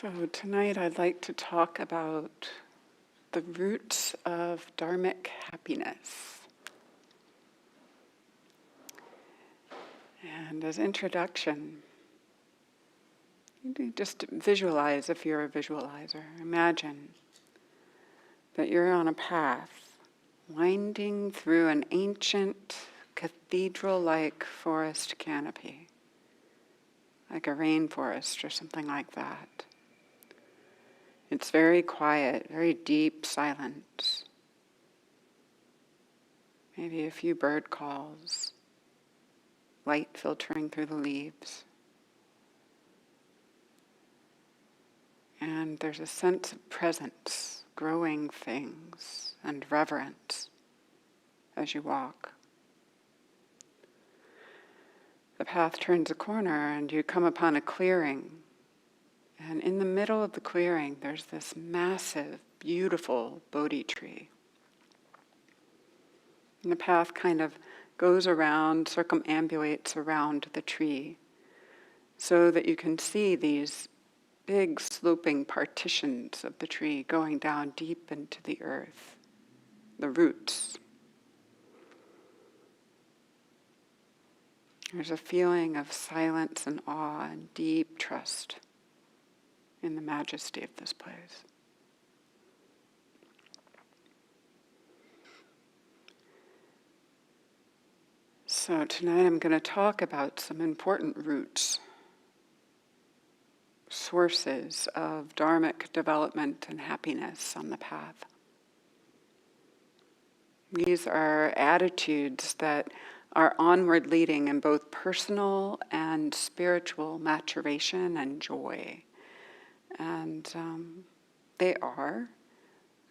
So tonight I'd like to talk about the roots of Dharmic happiness. And as introduction, you just visualize, if you're a visualizer, imagine that you're on a path winding through an ancient cathedral-like forest canopy, like a rainforest or something like that. It's very quiet, very deep silence. Maybe a few bird calls, light filtering through the leaves. And there's a sense of presence, growing things, and reverence as you walk. The path turns a corner and you come upon a clearing. And in the middle of the clearing, there's this massive, beautiful Bodhi tree. And the path kind of goes around, circumambulates around the tree, so that you can see these big sloping partitions of the tree going down deep into the earth, the roots. There's a feeling of silence and awe and deep trust in the majesty of this place. So tonight I'm going to talk about some important roots, sources of Dharmic development and happiness on the path. These are attitudes that are onward leading in both personal and spiritual maturation and joy. And they are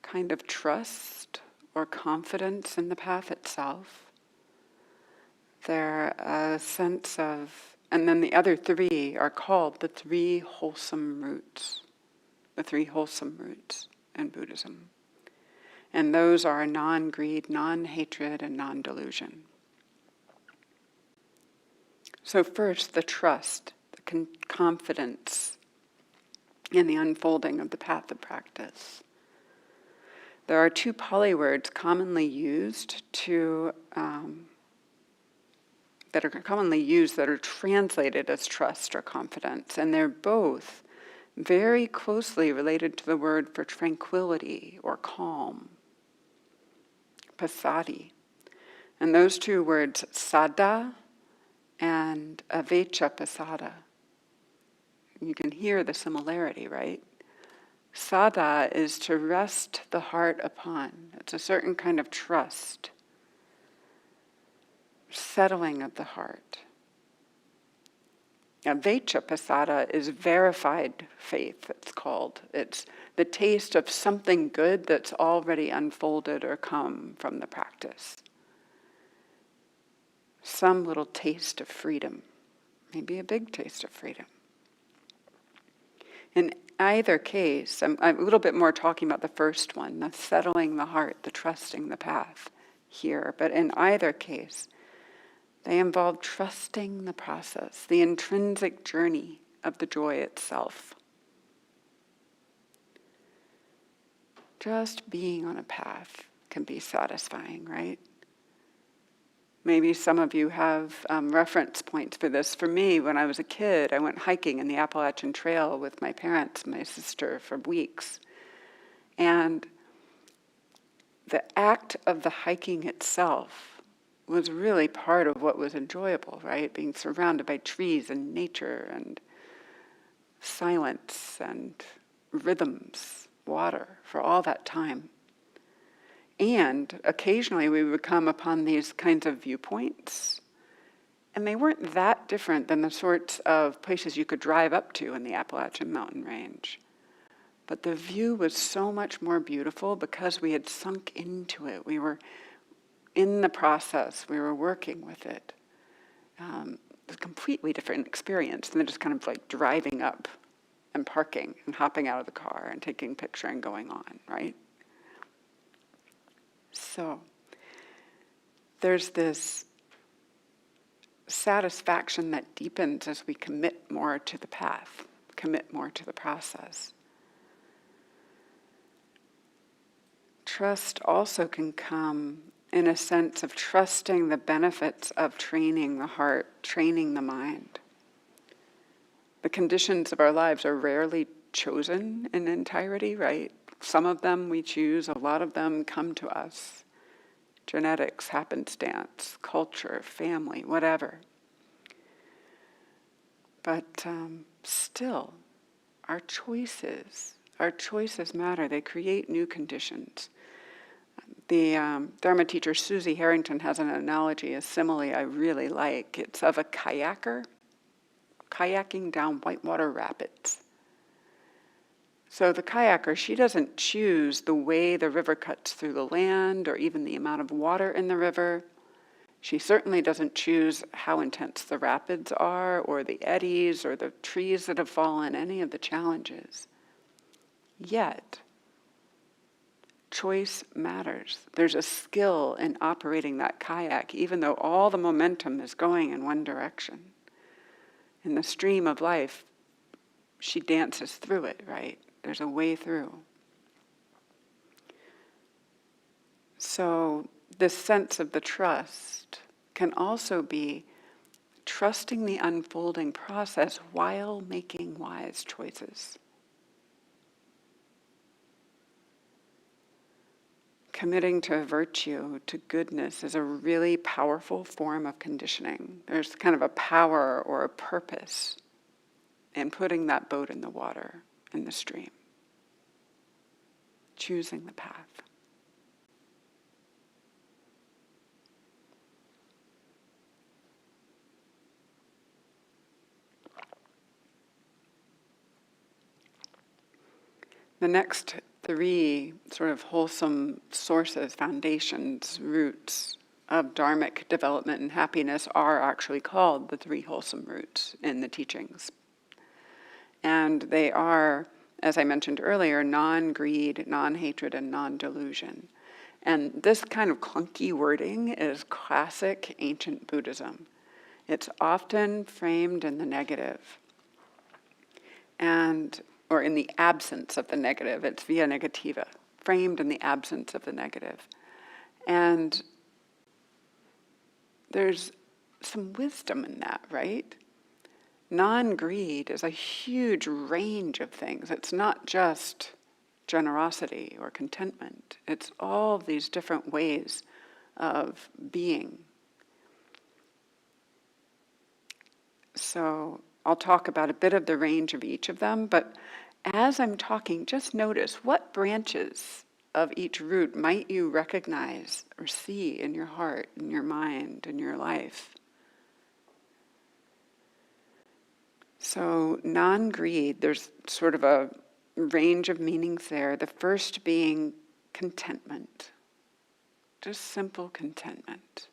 kind of trust or confidence in the path itself. They're a sense of, and then the other three are called the three wholesome roots, the three wholesome roots in Buddhism. And those are non-greed, non-hatred, and non-delusion. So first, the trust, the confidence in the unfolding of the path of practice. There are two Pali words commonly used that are translated as trust or confidence, and they're both very closely related to the word for tranquility or calm, passaddhi. And those two words, saddha and avecha pasada. You can hear the similarity, right? Saddha is to rest the heart upon. It's a certain kind of trust, settling of the heart. Avecha pasada is verified faith, it's called. It's the taste of something good that's already unfolded or come from the practice. Some little taste of freedom, maybe a big taste of freedom. In either case, I'm a little bit more talking about the first one, the settling the heart, the trusting the path here. But in either case, they involve trusting the process, the intrinsic journey of the joy itself. Just being on a path can be satisfying, right? Maybe some of you have reference points for this. For me, when I was a kid, I went hiking in the Appalachian Trail with my parents and my sister for weeks. And the act of the hiking itself was really part of what was enjoyable, right? Being surrounded by trees and nature and silence and rhythms, water, for all that time. And occasionally we would come upon these kinds of viewpoints, and they weren't that different than the sorts of places you could drive up to in the Appalachian Mountain Range. But the view was so much more beautiful because we had sunk into it. We were in the process, we were working with it. It was a completely different experience than just kind of like driving up and parking and hopping out of the car and taking a picture and going on, right? So there's this satisfaction that deepens as we commit more to the path. commit more to the process. Trust also can come in a sense of trusting the benefits of training the heart, training the mind. The conditions of our lives are rarely chosen in entirety, right? Some of them we choose, a lot of them come to us. Genetics, happenstance, culture, family, whatever. But still, our choices matter. They create new conditions. The Dharma teacher Susie Harrington has an analogy, a simile I really like. It's of a kayaker kayaking down whitewater rapids. So the kayaker, she doesn't choose the way the river cuts through the land or even the amount of water in the river. She certainly doesn't choose how intense the rapids are or the eddies or the trees that have fallen, any of the challenges. Yet, choice matters. There's a skill in operating that kayak, even though all the momentum is going in one direction. In the stream of life, she dances through it, right? There's a way through. So this sense of the trust can also be trusting the unfolding process while making wise choices. Committing to virtue, to goodness, is a really powerful form of conditioning. There's kind of a power or a purpose in putting that boat in the water, in the stream. Choosing the path. The next three sort of wholesome sources, foundations, roots of Dharmic development and happiness are actually called the three wholesome roots in the teachings. And they are, as I mentioned earlier, non-greed, non-hatred, and non-delusion. And this kind of clunky wording is classic ancient Buddhism. It's often framed in the negative, or in the absence of the negative. It's via negativa, framed in the absence of the negative. And there's some wisdom in that, right? Non-greed is a huge range of things. It's not just generosity or contentment. It's all these different ways of being. So I'll talk about a bit of the range of each of them, but as I'm talking, just notice what branches of each root might you recognize or see in your heart, in your mind, in your life. So non-greed, there's sort of a range of meanings there. The first being contentment. Just simple contentment.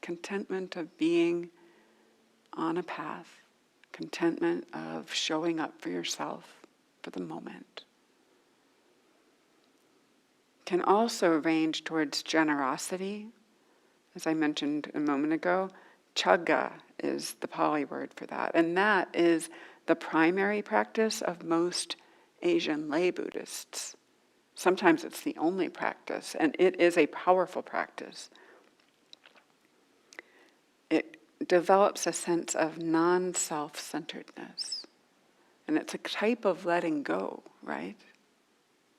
Contentment of being on a path. Contentment of showing up for yourself for the moment. Can also range towards generosity. As I mentioned a moment ago, chagga is the Pali word for that. And that is the primary practice of most Asian lay Buddhists. Sometimes it's the only practice, and it is a powerful practice. It develops a sense of non-self-centeredness. And it's a type of letting go, right?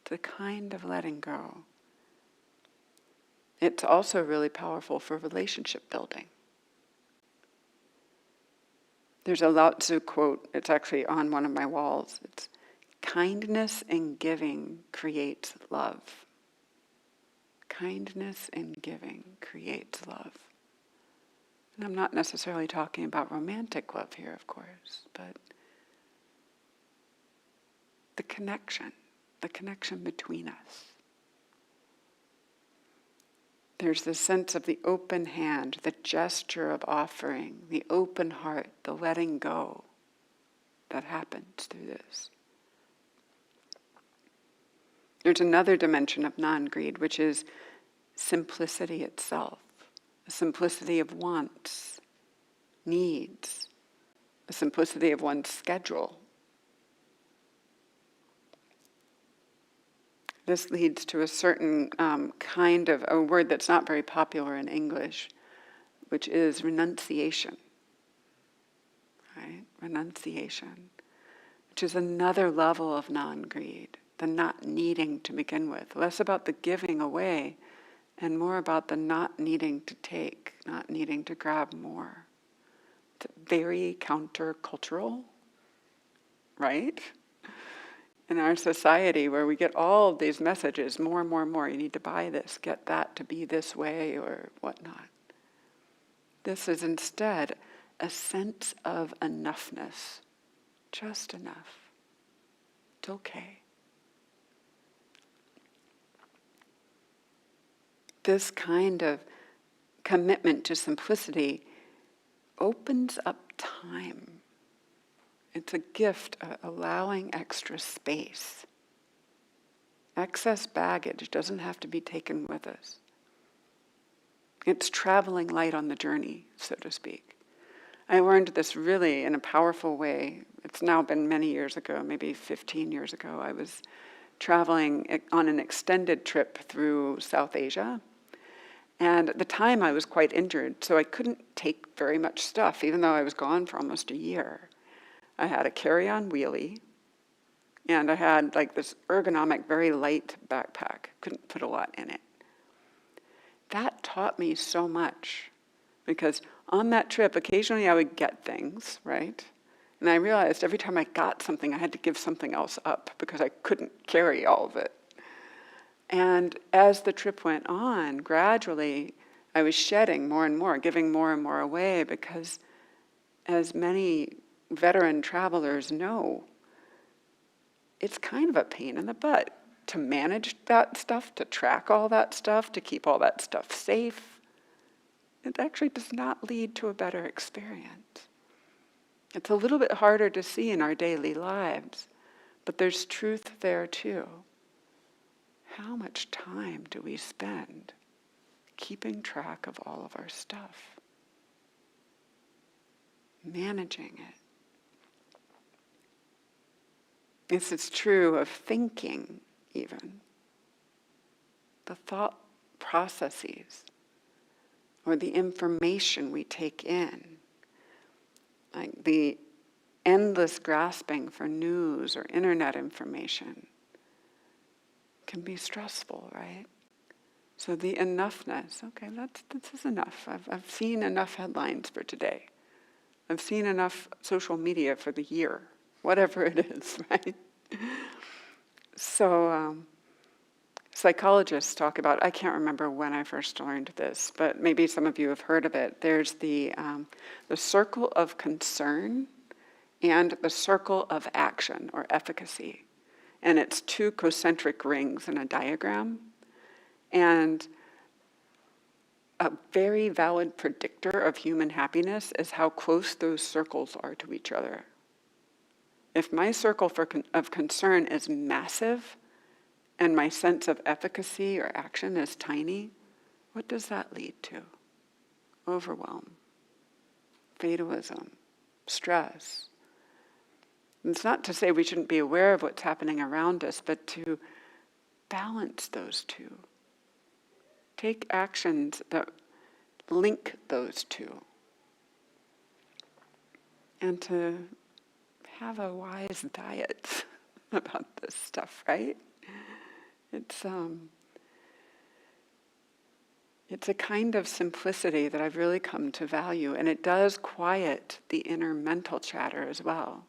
It's a kind of letting go. It's also really powerful for relationship building. There's a Lao Tzu quote, it's actually on one of my walls. It's, kindness in giving creates love. Kindness in giving creates love. And I'm not necessarily talking about romantic love here, of course, but the connection between us. There's this sense of the open hand, the gesture of offering, the open heart, the letting go that happens through this. There's another dimension of non-greed, which is simplicity itself. The simplicity of wants, needs, the simplicity of one's schedule, This leads to a certain kind of a word that's not very popular in English, which is renunciation, right? Renunciation, which is another level of non-greed, the not needing to begin with. Less about the giving away and more about the not needing to take, not needing to grab more. It's very countercultural, right? In our society where we get all of these messages, more and more and more, you need to buy this, get that to be this way or whatnot. This is instead a sense of enoughness, just enough. It's okay. This kind of commitment to simplicity opens up time. It's a gift, allowing extra space. Excess baggage doesn't have to be taken with us. It's traveling light on the journey, so to speak. I learned this really in a powerful way. It's now been many years ago, maybe 15 years ago. I was traveling on an extended trip through South Asia. And at the time I was quite injured, so I couldn't take very much stuff, even though I was gone for almost a year. I had a carry-on wheelie, and I had like this ergonomic, very light backpack. Couldn't put a lot in it. That taught me so much, because on that trip, occasionally I would get things, right? And I realized every time I got something, I had to give something else up, because I couldn't carry all of it. And as the trip went on, gradually, I was shedding more and more, giving more and more away, because as many veteran travelers know, it's kind of a pain in the butt to manage that stuff, to track all that stuff, to keep all that stuff safe. It actually does not lead to a better experience. It's a little bit harder to see in our daily lives, but there's truth there too. How much time do we spend keeping track of all of our stuff? Managing it. This is true of thinking, even. The thought processes, or the information we take in, like the endless grasping for news or internet information, can be stressful, right? So the enoughness, okay, this is enough. I've seen enough headlines for today. I've seen enough social media for the year, whatever it is, right? So psychologists talk about, I can't remember when I first learned this, but maybe some of you have heard of it. There's the circle of concern and the circle of action or efficacy. And it's two concentric rings in a diagram. And a very valid predictor of human happiness is how close those circles are to each other. If my circle of concern is massive and my sense of efficacy or action is tiny, what does that lead to? Overwhelm, fatalism, stress. It's not to say we shouldn't be aware of what's happening around us, but to balance those two. Take actions that link those two. And to have a wise diet about this stuff, right? It's a kind of simplicity that I've really come to value, and it does quiet the inner mental chatter as well.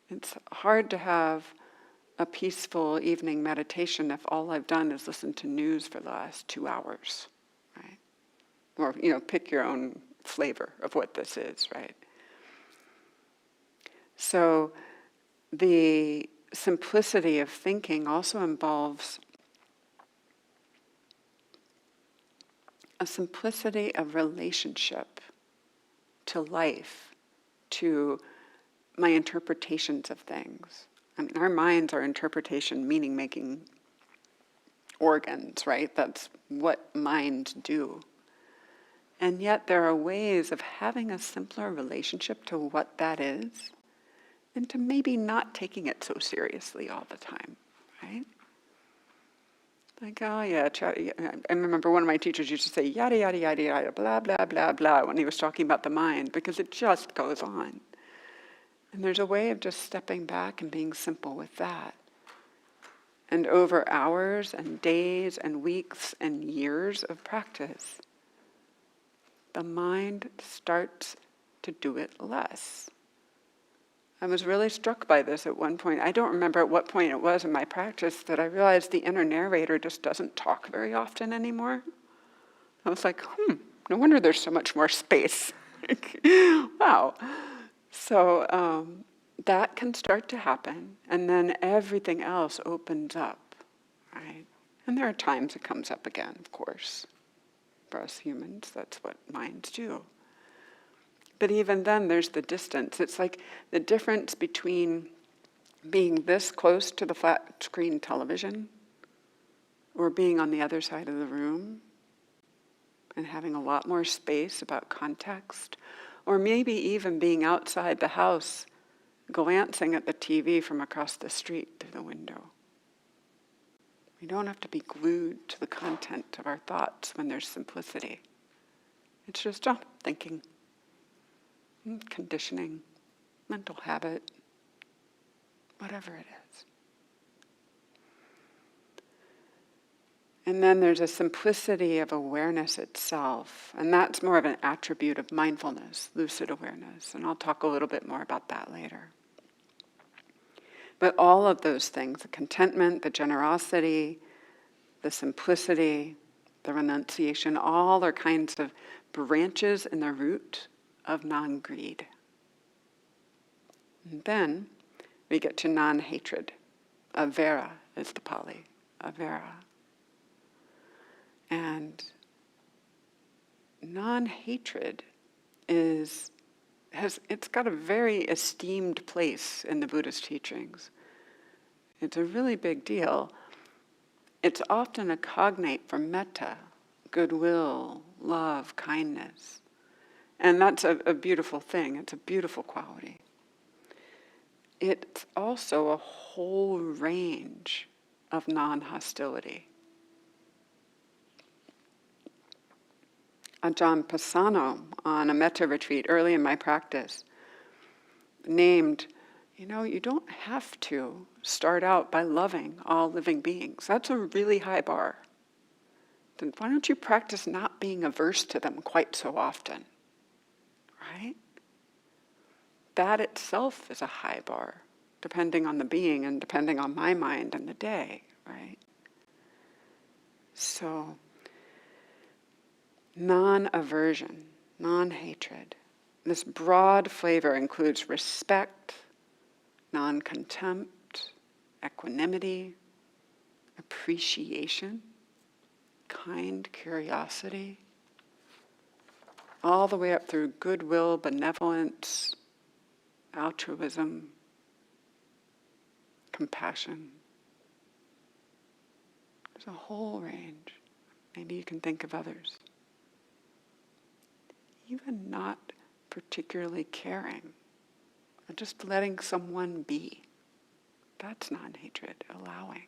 It's hard to have a peaceful evening meditation if all I've done is listen to news for the last 2 hours, right? Or, pick your own flavor of what this is, right? So the simplicity of thinking also involves a simplicity of relationship to life, to my interpretations of things. I mean, our minds are interpretation, meaning-making organs, right? That's what minds do. And yet there are ways of having a simpler relationship to what that is, and to maybe not taking it so seriously all the time, right? Like, oh yeah, I remember one of my teachers used to say, yada, yada, yada, yada, blah, blah, blah, blah, when he was talking about the mind, because it just goes on. And there's a way of just stepping back and being simple with that. And over hours and days and weeks and years of practice, the mind starts to do it less. I was really struck by this at one point. I don't remember at what point it was in my practice that I realized the inner narrator just doesn't talk very often anymore. I was like, no wonder there's so much more space. Wow. So that can start to happen, and then everything else opens up, right? And there are times it comes up again, of course. For us humans, that's what minds do. But even then, there's the distance. It's like the difference between being this close to the flat screen television or being on the other side of the room and having a lot more space about context, or maybe even being outside the house, glancing at the TV from across the street through the window. We don't have to be glued to the content of our thoughts when there's simplicity. It's just thinking. Conditioning, mental habit, whatever it is. And then there's a simplicity of awareness itself, and that's more of an attribute of mindfulness, lucid awareness, and I'll talk a little bit more about that later. But all of those things, the contentment, the generosity, the simplicity, the renunciation, all are kinds of branches in the root of non-greed. And then we get to non-hatred. Avera is the Pali, avera. And non-hatred it's got a very esteemed place in the Buddhist teachings. It's a really big deal. It's often a cognate for metta, goodwill, love, kindness. And that's a beautiful thing. It's a beautiful quality. It's also a whole range of non-hostility. Ajahn Pasano, on a metta retreat early in my practice, named, you don't have to start out by loving all living beings. That's a really high bar. Then why don't you practice not being averse to them quite so often? Right? That itself is a high bar, depending on the being and depending on my mind and the day, right? So, non-aversion, non-hatred. This broad flavor includes respect, non-contempt, equanimity, appreciation, kind curiosity, all the way up through goodwill, benevolence, altruism, compassion. There's a whole range. Maybe you can think of others. Even not particularly caring, or just letting someone be. That's non-hatred, allowing.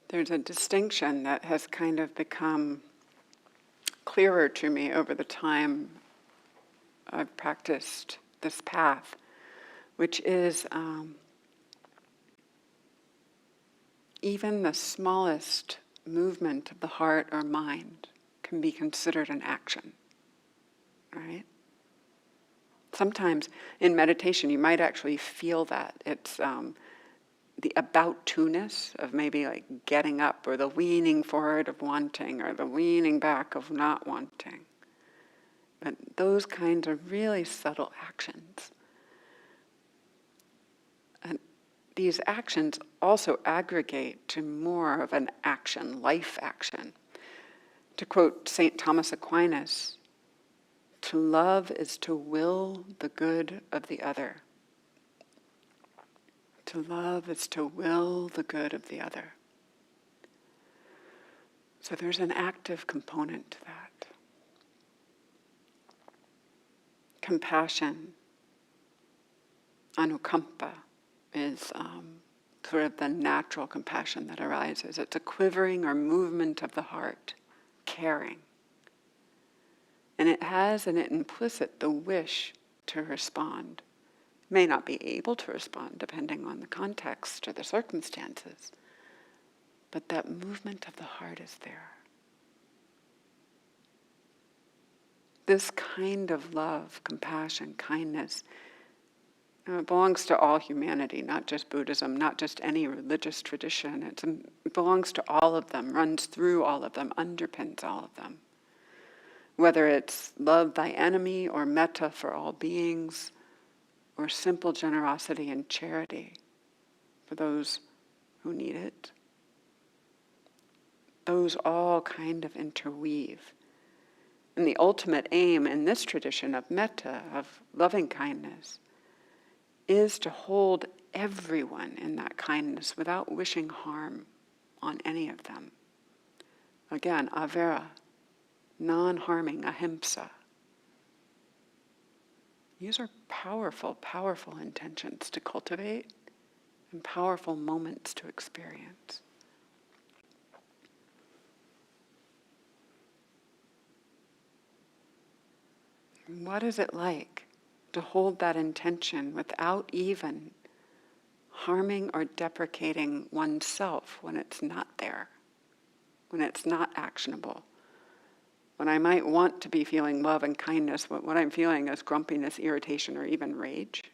There's a distinction that has kind of become clearer to me over the time I've practiced this path, which is even the smallest movement of the heart or mind can be considered an action, right? Sometimes in meditation you might actually feel that. It's the about-to-ness of maybe like getting up, or the leaning forward of wanting, or the leaning back of not wanting. But those kinds of really subtle actions. And these actions also aggregate to more of an action, life action. To quote St. Thomas Aquinas, to love is to will the good of the other. To love is to will the good of the other. So there's an active component to that. compassion, anukampa, is sort of the natural compassion that arises. It's a quivering or movement of the heart, caring. And it has in it implicit the wish to respond. May not be able to respond depending on the context or the circumstances, but that movement of the heart is there. This kind of love, compassion, kindness, it belongs to all humanity, not just Buddhism, not just any religious tradition. It belongs to all of them, runs through all of them, underpins all of them. Whether it's love thy enemy or metta for all beings, or simple generosity and charity for those who need it. Those all kind of interweave. And the ultimate aim in this tradition of metta, of loving kindness, is to hold everyone in that kindness without wishing harm on any of them. Again, avera, non-harming, ahimsa. These are powerful, powerful intentions to cultivate and powerful moments to experience. What is it like to hold that intention without even harming or deprecating oneself when it's not there, when it's not actionable? When I might want to be feeling love and kindness, but what I'm feeling is grumpiness, irritation, or even rage.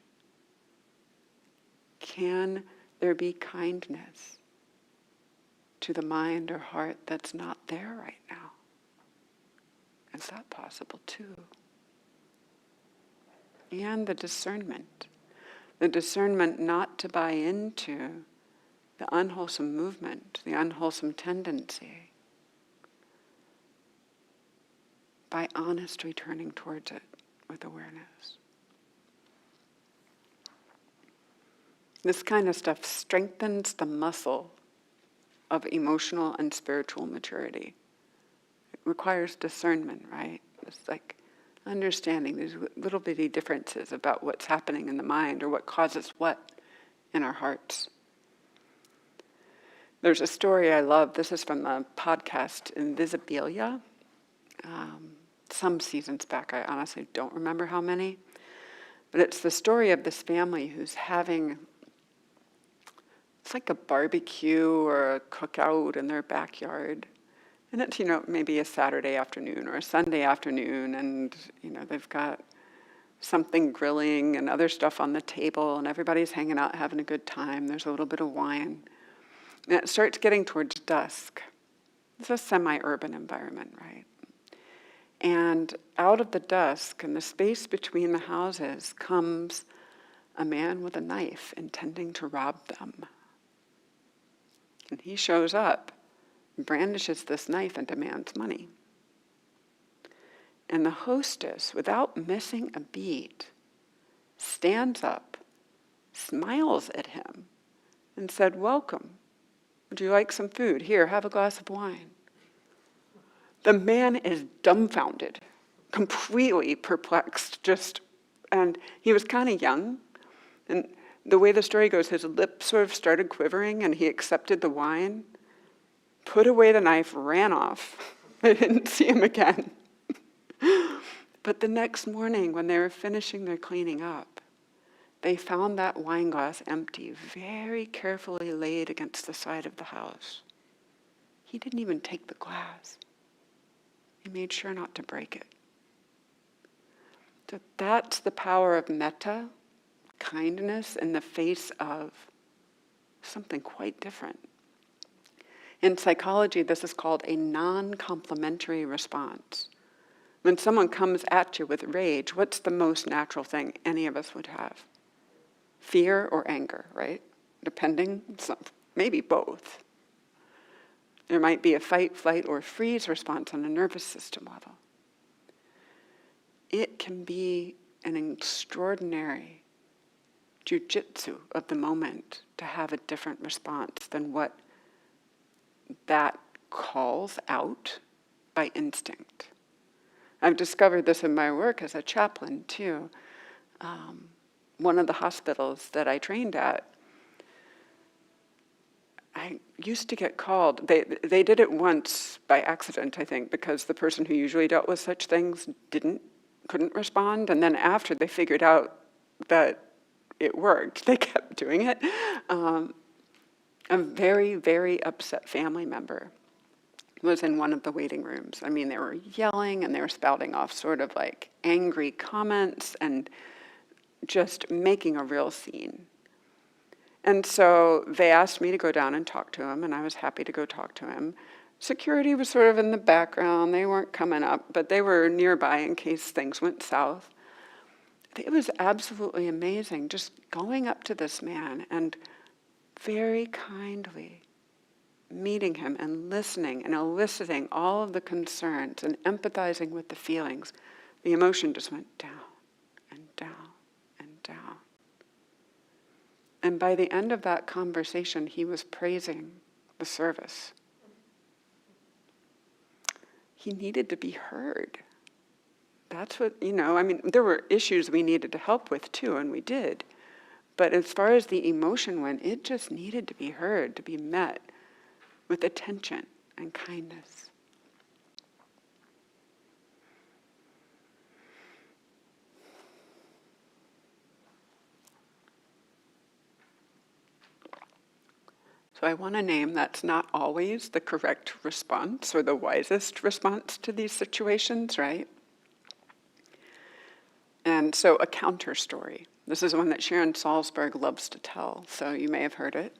Can there be kindness to the mind or heart that's not there right now? Is that possible too? And the discernment not to buy into the unwholesome movement, the unwholesome tendency, by honest returning towards it with awareness. This kind of stuff strengthens the muscle of emotional and spiritual maturity. It requires discernment, right? It's like understanding these little bitty differences about what's happening in the mind or what causes what in our hearts. There's a story I love. This is from the podcast Invisibilia. Some seasons back, I honestly don't remember how many. But it's the story of this family who's having, it's like a barbecue or a cookout in their backyard. And it's, maybe a Saturday afternoon or a Sunday afternoon, and, they've got something grilling and other stuff on the table, and everybody's hanging out, having a good time. There's a little bit of wine. And it starts getting towards dusk. It's a semi-urban environment, right? And out of the dusk and the space between the houses comes a man with a knife intending to rob them. And he shows up, brandishes this knife, and demands money. And the hostess, without missing a beat, stands up, smiles at him, and said, "Welcome. Would you like some food? Here, have a glass of wine." The man is dumbfounded, completely perplexed, and he was kind of young. And the way the story goes, his lips sort of started quivering, and he accepted the wine, put away the knife, ran off. I didn't see him again. But the next morning, when they were finishing their cleaning up, they found that wine glass empty, very carefully laid against the side of the house. He didn't even take the glass. He made sure not to break it. So that's the power of metta, kindness in the face of something quite different. In psychology, this is called a non-complimentary response. When someone comes at you with rage, what's the most natural thing any of us would have? Fear or anger, right? Depending, maybe both. There might be a fight, flight, or freeze response on a nervous system level. It can be an extraordinary jujitsu of the moment to have a different response than what that calls out by instinct. I've discovered this in my work as a chaplain too. One of the hospitals that I trained at, I used to get called. They did it once by accident, I think, because the person who usually dealt with such things couldn't respond. And then after they figured out that it worked, they kept doing it. A very, very upset family member was in one of the waiting rooms. I mean, they were yelling and they were spouting off sort of like angry comments and just making a real scene. And so they asked me to go down and talk to him, and I was happy to go talk to him. Security was sort of in the background. They weren't coming up, but they were nearby in case things went south. It was absolutely amazing just going up to this man and very kindly meeting him and listening and eliciting all of the concerns and empathizing with the feelings. The emotion just went down and down and down. And by the end of that conversation, he was praising the service. He needed to be heard. That's what, I mean, there were issues we needed to help with too, and we did. But as far as the emotion went, it just needed to be heard, to be met with attention and kindness. So I want a name that's not always the correct response or the wisest response to these situations, right? And so a counter story. This is one that Sharon Salzberg loves to tell, so you may have heard it.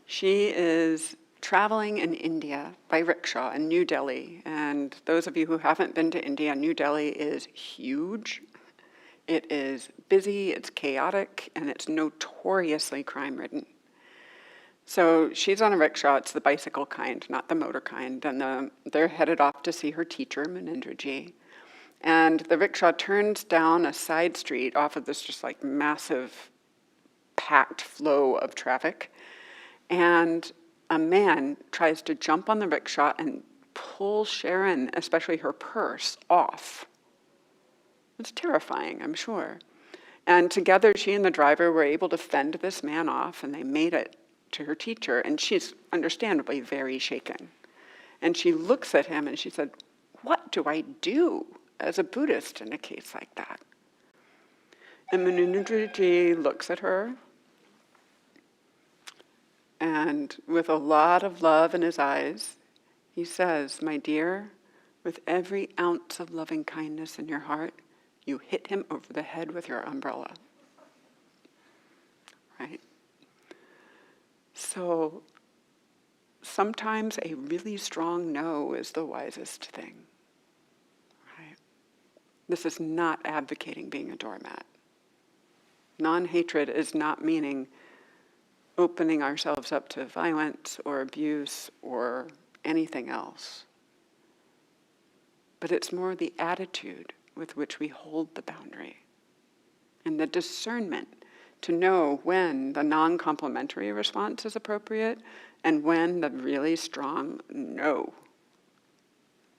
She is traveling in India by rickshaw in New Delhi. And those of you who haven't been to India, New Delhi is huge. It is busy, it's chaotic, and it's notoriously crime-ridden. So she's on a rickshaw. It's the bicycle kind, not the motor kind. And they're headed off to see her teacher, Munindraji. And the rickshaw turns down a side street off of this just like massive packed flow of traffic. And a man tries to jump on the rickshaw and pull Sharon, especially her purse, off. It's terrifying, I'm sure. And together, she and the driver were able to fend this man off, and they made it to her teacher. And she's understandably very shaken. And she looks at him and she said, "What do I do as a Buddhist in a case like that?" And Munindraji looks at her, and with a lot of love in his eyes, he says, "My dear, with every ounce of loving kindness in your heart, you hit him over the head with your umbrella." Right? So sometimes a really strong no is the wisest thing. Right? This is not advocating being a doormat. Non-hatred is not meaning opening ourselves up to violence or abuse or anything else. But it's more the attitude with which we hold the boundary and the discernment to know when the non-complimentary response is appropriate and when the really strong no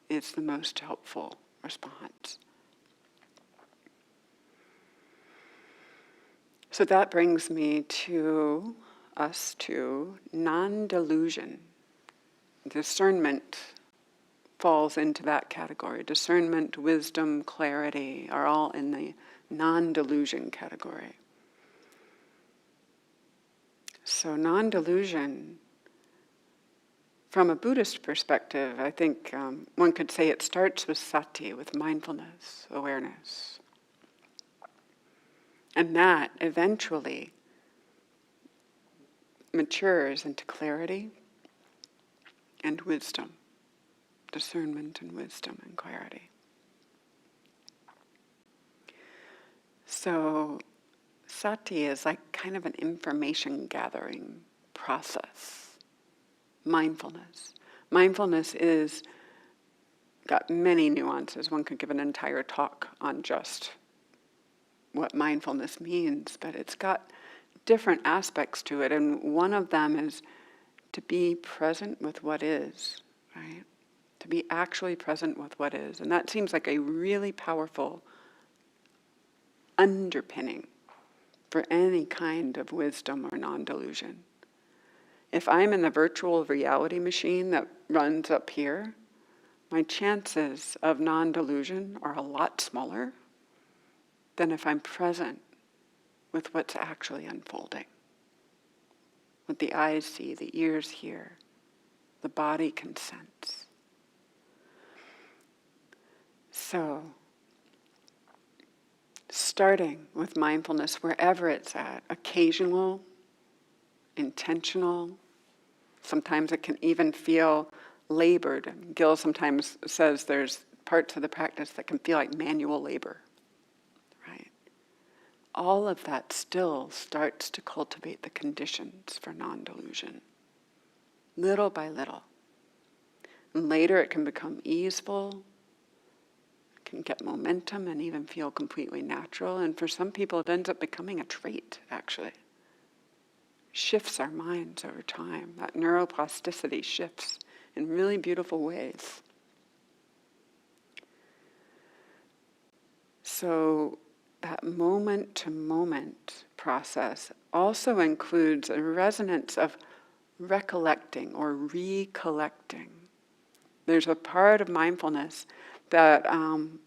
is the most helpful response. So that brings me to us to non-delusion. Discernment falls into that category. Discernment, wisdom, clarity are all in the non-delusion category. So non-delusion, from a Buddhist perspective, I think one could say it starts with sati, with mindfulness, awareness. And that eventually matures into clarity and wisdom, discernment and wisdom and clarity. So sati is like kind of an information gathering process. Mindfulness. Mindfulness is got many nuances. One could give an entire talk on just what mindfulness means, but it's got different aspects to it, and one of them is to be present with what is, right? to be actually present with what is. And that seems like a really powerful underpinning for any kind of wisdom or non-delusion. If I'm in the virtual reality machine that runs up here, my chances of non-delusion are a lot smaller than if I'm present with what's actually unfolding. What the eyes see, the ears hear, the body can sense. So, starting with mindfulness wherever it's at, occasional, intentional, sometimes it can even feel labored. Gil sometimes says there's parts of the practice that can feel like manual labor, right? All of that still starts to cultivate the conditions for non-delusion, little by little. And later it can become easeful, it can get momentum and even feel completely natural. And for some people it ends up becoming a trait, actually. Shifts our minds over time. That neuroplasticity shifts in really beautiful ways. So that moment-to-moment process also includes a resonance of recollecting or recollecting. There's a part of mindfulness that kind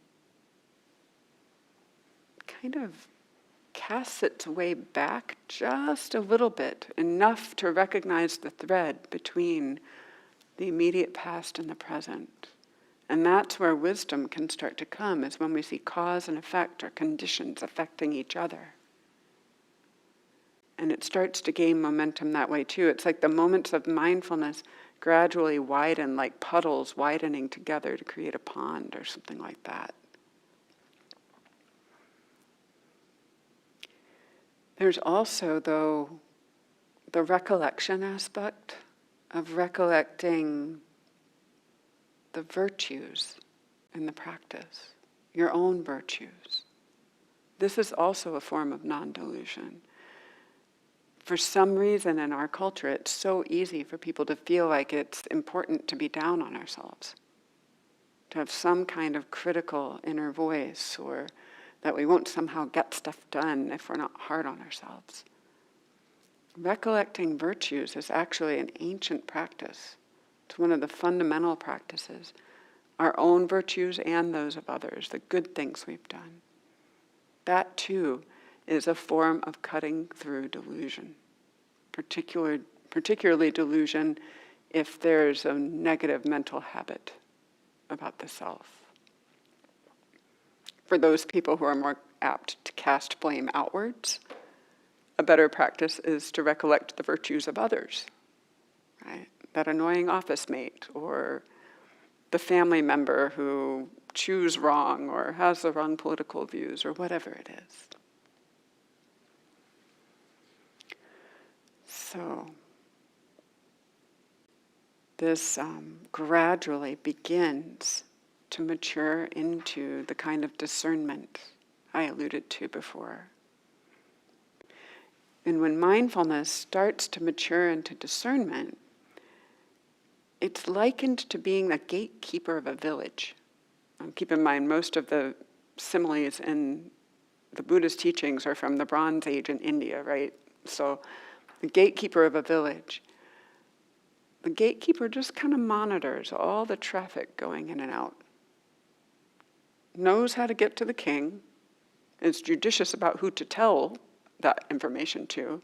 of casts its way back just a little bit, enough to recognize the thread between the immediate past and the present. And that's where wisdom can start to come, is when we see cause and effect or conditions affecting each other. And it starts to gain momentum that way too. It's like the moments of mindfulness gradually widen, like puddles widening together to create a pond or something like that. There's also, though, the recollection aspect of recollecting the virtues in the practice, your own virtues. This is also a form of non-delusion. For some reason in our culture, it's so easy for people to feel like it's important to be down on ourselves, to have some kind of critical inner voice, or that we won't somehow get stuff done if we're not hard on ourselves. Recollecting virtues is actually an ancient practice. It's one of the fundamental practices, our own virtues and those of others, the good things we've done. That too is a form of cutting through delusion, particularly delusion if there's a negative mental habit about the self. For those people who are more apt to cast blame outwards, a better practice is to recollect the virtues of others, right? That annoying office mate, or the family member who chews wrong or has the wrong political views, or whatever it is. So this gradually begins to mature into the kind of discernment I alluded to before. And when mindfulness starts to mature into discernment, it's likened to being the gatekeeper of a village. Keep in mind, most of the similes in the Buddha's teachings are from the Bronze Age in India, right? So the gatekeeper of a village. The gatekeeper just kind of monitors all the traffic going in and out. Knows how to get to the king, is judicious about who to tell that information to,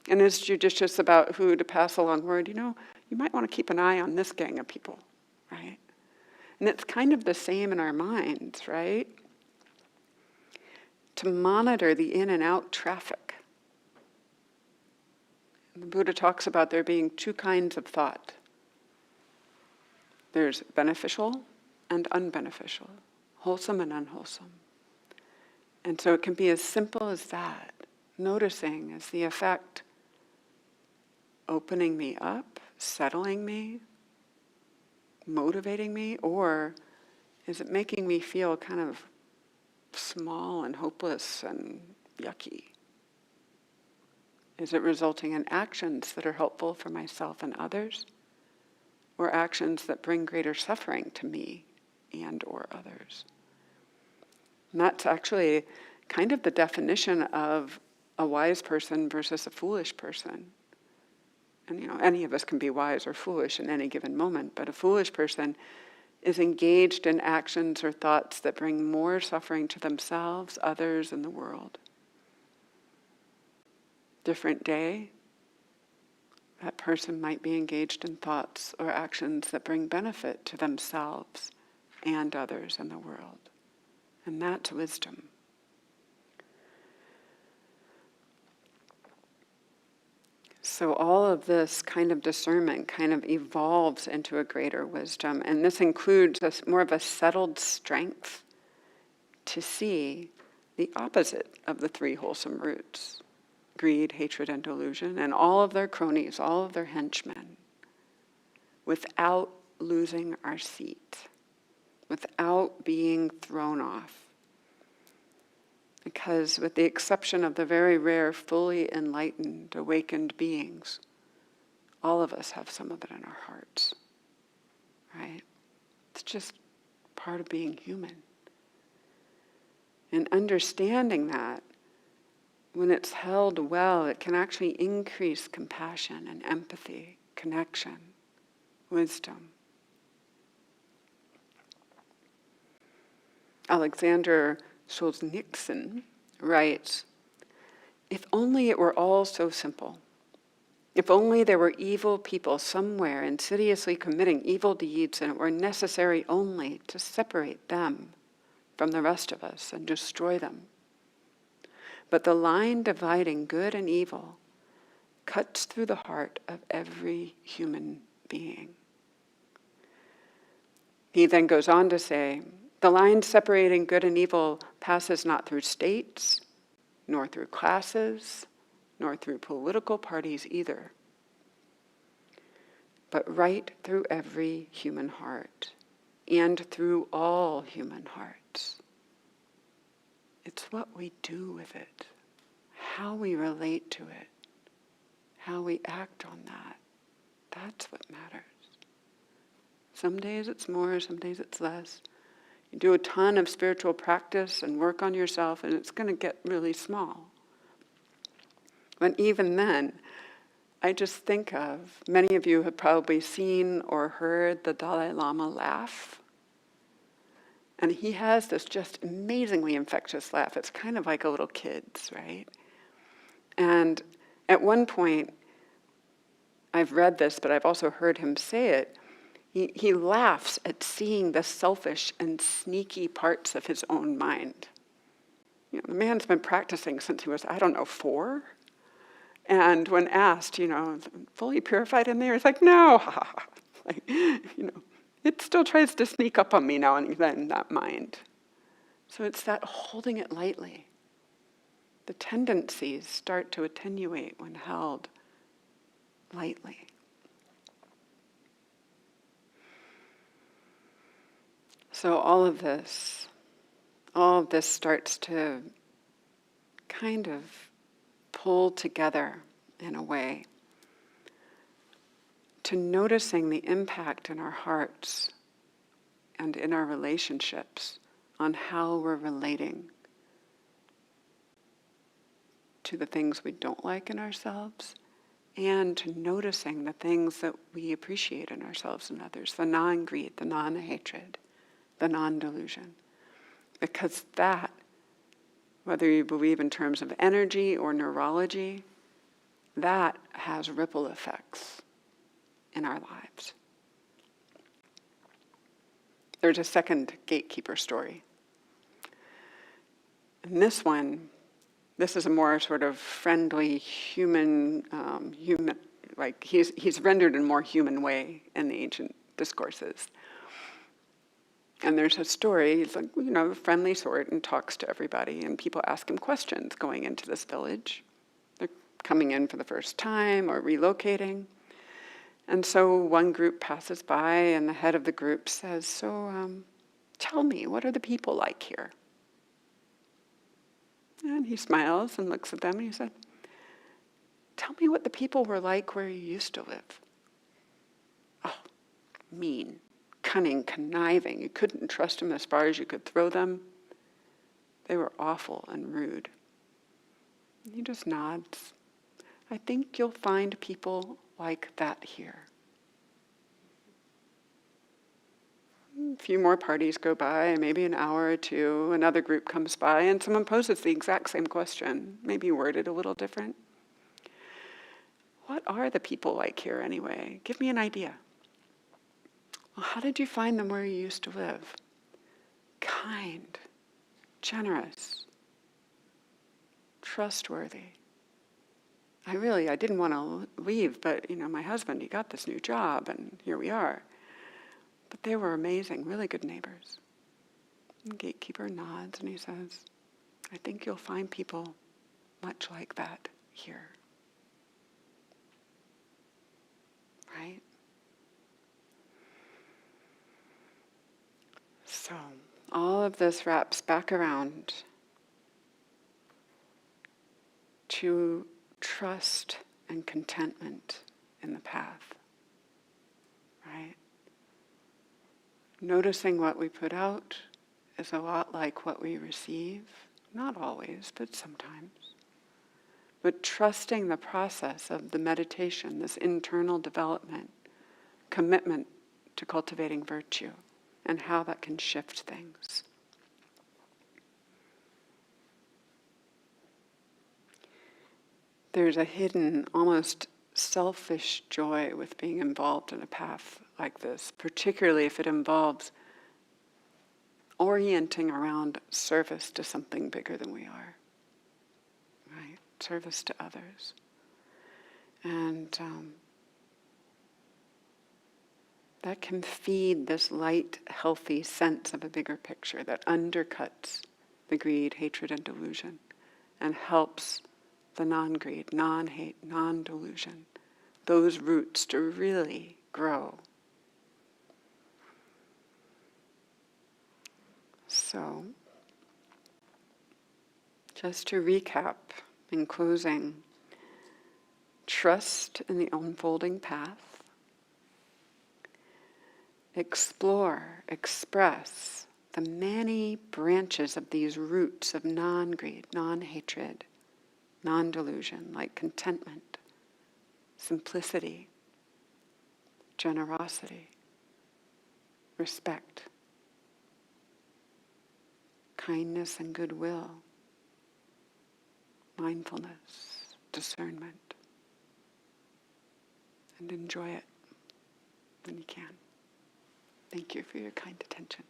and is judicious about who to pass along word. You might want to keep an eye on this gang of people, right? And it's kind of the same in our minds, right? To monitor the in and out traffic. The Buddha talks about there being two kinds of thought. There's beneficial and unbeneficial, wholesome and unwholesome. And so it can be as simple as that, noticing as the effect opening me up, settling me, motivating me, or is it making me feel kind of small and hopeless and yucky? Is it resulting in actions that are helpful for myself and others? or actions that bring greater suffering to me and or others. And that's actually kind of the definition of a wise person versus a foolish person. And any of us can be wise or foolish in any given moment, but a foolish person is engaged in actions or thoughts that bring more suffering to themselves, others, and the world. Different day, that person might be engaged in thoughts or actions that bring benefit to themselves and others and the world. And that's wisdom. So all of this kind of discernment kind of evolves into a greater wisdom. And this includes more of a settled strength to see the opposite of the three wholesome roots: greed, hatred, and delusion, and all of their cronies, all of their henchmen, without losing our seat, without being thrown off. Because with the exception of the very rare, fully enlightened, awakened beings, all of us have some of it in our hearts, right? It's just part of being human. And understanding that, when it's held well, it can actually increase compassion and empathy, connection, wisdom. Alexander Solzhenitsyn writes, "If only it were all so simple. If only there were evil people somewhere insidiously committing evil deeds, and it were necessary only to separate them from the rest of us and destroy them. But the line dividing good and evil cuts through the heart of every human being." He then goes on to say, "The line separating good and evil passes not through states, nor through classes, nor through political parties either, but right through every human heart and through all human hearts. It's what we do with it, how we relate to it, how we act on that. That's what matters. Some days it's more, some days it's less. You do a ton of spiritual practice and work on yourself, and it's going to get really small. But even then, I just think of, many of you have probably seen or heard the Dalai Lama laugh. And he has this just amazingly infectious laugh. It's kind of like a little kid's, right? And at one point, I've read this, but I've also heard him say it, he laughs at seeing the selfish and sneaky parts of his own mind. The man's been practicing since he was, 4. And when asked, fully purified in there, he's like, no, it still tries to sneak up on me now and then, that mind. So it's that holding it lightly. The tendencies start to attenuate when held lightly. So all of this starts to kind of pull together in a way to noticing the impact in our hearts and in our relationships on how we're relating to the things we don't like in ourselves, and to noticing the things that we appreciate in ourselves and others, the non-greed, the non-hatred, the non-delusion. Because that, whether you believe in terms of energy or neurology, that has ripple effects in our lives. There's a second gatekeeper story. And this is a more sort of friendly human, like he's rendered in a more human way in the ancient discourses. And there's a story, he's like, a friendly sort, and talks to everybody, and people ask him questions going into this village. They're coming in for the first time or relocating. And so one group passes by, and the head of the group says, tell me, what are the people like here? And he smiles and looks at them, and he said, tell me what the people were like where you used to live. Oh, mean, cunning, conniving. You couldn't trust them as far as you could throw them. They were awful and rude. He just nods. I think you'll find people like that here. A few more parties go by, maybe an hour or two, another group comes by, and someone poses the exact same question, maybe worded a little different. What are the people like here anyway? Give me an idea. Well, how did you find them where you used to live? Kind, generous, trustworthy. I didn't want to leave, but my husband, he got this new job, and here we are. But they were amazing, really good neighbors. The gatekeeper nods and he says, I think you'll find people much like that here. Right? So, all of this wraps back around to trust and contentment in the path. Right? Noticing what we put out is a lot like what we receive. Not always, but sometimes. But trusting the process of the meditation, this internal development, commitment to cultivating virtue, and how that can shift things. There's a hidden, almost selfish joy with being involved in a path like this, particularly if it involves orienting around service to something bigger than we are, right? Service to others. And that can feed this light, healthy sense of a bigger picture that undercuts the greed, hatred, and delusion, and helps the non-greed, non-hate, non-delusion, those roots to really grow. So, just to recap in closing, trust in the unfolding path, explore, express the many branches of these roots of non-greed, non-hatred, non-delusion, like contentment, simplicity, generosity, respect, kindness and goodwill, mindfulness, discernment, and enjoy it when you can. Thank you for your kind attention.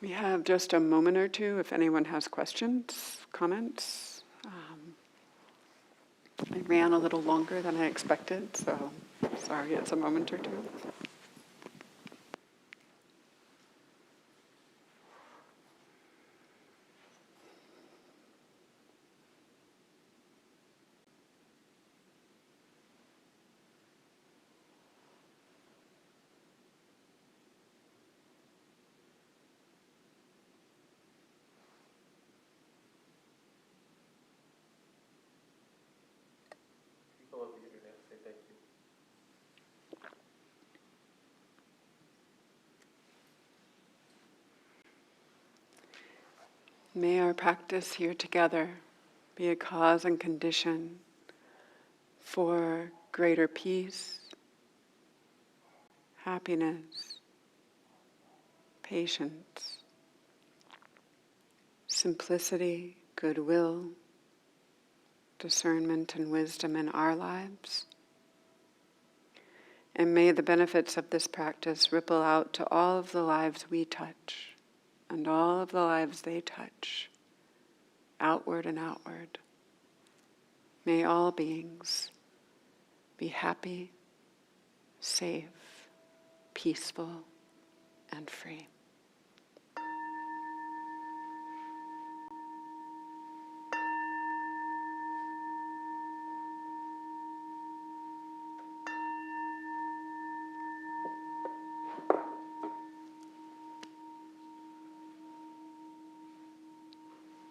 We have just a moment or two if anyone has questions, comments. I ran a little longer than I expected, so sorry it's a moment or two. May our practice here together be a cause and condition for greater peace, happiness, patience, simplicity, goodwill, discernment, and wisdom in our lives. And may the benefits of this practice ripple out to all of the lives we touch and all of the lives they touch, outward and outward. May all beings be happy, safe, peaceful, and free.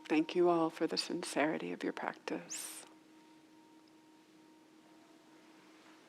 Thank you all for the sincerity of your practice.